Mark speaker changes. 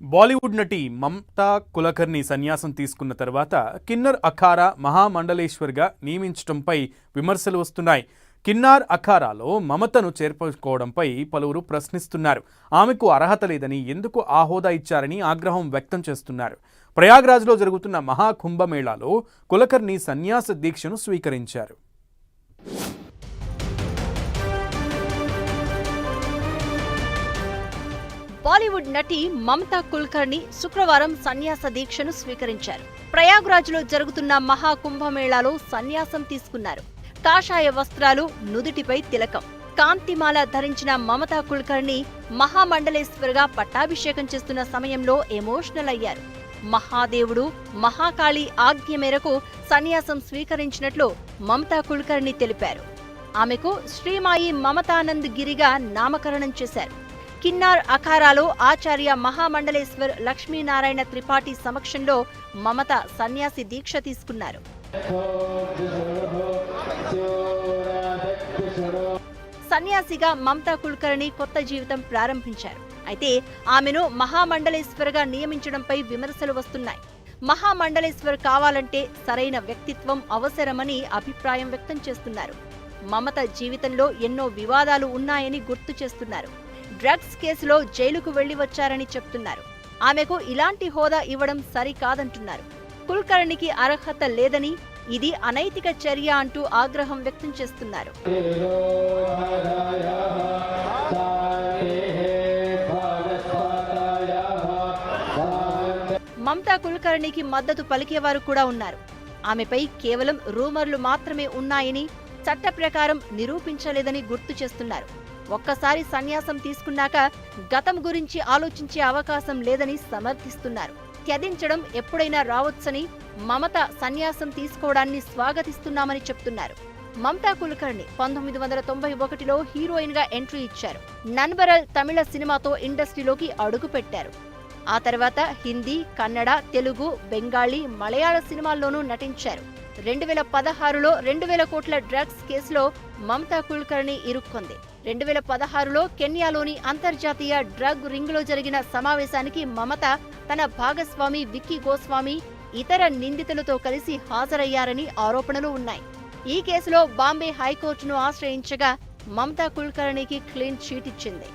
Speaker 1: బాలీవుడ్ నటి మమతా కులకర్ణి సన్యాసం తీసుకున్న తర్వాత కిన్నర్ అఖారా మహామండలేశ్వర్గా నియమించడంపై విమర్శలు వస్తున్నాయి. కిన్నార్ అఖారాలో మమతను చేర్చుకోవడంపై పలువురు ప్రశ్నిస్తున్నారు. ఆమెకు అర్హత లేదని, ఎందుకు ఆ హోదా ఇచ్చారని ఆగ్రహం వ్యక్తం చేస్తున్నారు. ప్రయాగ్రాజ్లో జరుగుతున్న మహాకుంభమేళాలో కులకర్ణి సన్యాస దీక్షను స్వీకరించారు.
Speaker 2: బాలీవుడ్ నటి మమతా కుల్కర్ణి శుక్రవారం సన్యాస దీక్షను స్వీకరించారు. ప్రయాగ్రాజ్లో జరుగుతున్న మహాకుంభమేళాలో సన్యాసం తీసుకున్నారు. కాషాయ వస్త్రాలు, నుదుటిపై తిలకం, కాంతిమాల ధరించిన మమతా కుల్కర్ణి మహామండలేశ్వర్గా పట్టాభిషేకం చేస్తున్న సమయంలో ఎమోషనల్ అయ్యారు. మహాదేవుడు, మహాకాళి ఆజ్ఞ మేరకు సన్యాసం స్వీకరించినట్లు మమతా కుల్కర్ణి తెలిపారు. ఆమెకు శ్రీమాయి మమతానంద్ గిరిగా నామకరణం చేశారు. కిన్నార్ అఖారాలో ఆచార్య మహామండలేశ్వర్ లక్ష్మీనారాయణ త్రిపాఠి సమక్షంలో మమత సన్యాసి దీక్ష తీసుకున్నారు. సన్యాసిగా మమతా కుల్కర్ణి కొత్త జీవితం ప్రారంభించారు. అయితే ఆమెను మహామండలేశ్వర్గా నియమించడంపై విమర్శలు వస్తున్నాయి. మహామండలేశ్వర్ కావాలంటే సరైన వ్యక్తిత్వం అవసరమని అభిప్రాయం వ్యక్తం చేస్తున్నారు. మమత జీవితంలో ఎన్నో వివాదాలు ఉన్నాయని గుర్తు చేస్తున్నారు. డ్రగ్స్ కేసులో జైలుకు వెళ్లి వచ్చారని చెప్తున్నారు. ఆమెకు ఇలాంటి హోదా ఇవ్వడం సరికాదంటున్నారు. కుల్కర్ణికి అర్హత లేదని, ఇది అనైతిక చర్య అంటూ ఆగ్రహం వ్యక్తం చేస్తున్నారు. మమతా కుల్కర్ణికి మద్దతు పలికేవారు కూడా ఉన్నారు. ఆమెపై కేవలం రూమర్లు మాత్రమే ఉన్నాయని, చట్ట ప్రకారం నిరూపించలేదని గుర్తు చేస్తున్నారు. ఒక్కసారి సన్యాసం తీసుకున్నాక గతం గురించి ఆలోచించే అవకాశం లేదని సమర్థిస్తున్నారు. త్యజించడం ఎప్పుడైనా రావచ్చని, మమత సన్యాసం తీసుకోవడాన్ని స్వాగతిస్తున్నామని చెప్తున్నారు. మమతా కుల్కర్ణి 1991లో హీరోయిన్ గా ఎంట్రీ ఇచ్చారు. నన్బరల్ తమిళ సినిమాతో ఇండస్ట్రీలోకి అడుగుపెట్టారు. ఆ తర్వాత హిందీ, కన్నడ, తెలుగు, బెంగాలీ, మలయాళ సినిమాల్లోనూ నటించారు. 2016లో 2000 కోట్ల డ్రగ్స్ కేసులో మమతా కుల్కర్ణి ఇరుక్కుంది. 2016లో కెన్యాలోని అంతర్జాతీయ డ్రగ్ రింగ్లో జరిగిన సమావేశానికి మమత, తన భాగస్వామి విక్కీ గోస్వామి, ఇతర నిందితులతో కలిసి హాజరయ్యారని ఆరోపణలు ఉన్నాయి. ఈ కేసులో బాంబే హైకోర్టును ఆశ్రయించగా మమతా కుల్కర్ణికి క్లీన్ చీట్ ఇచ్చింది.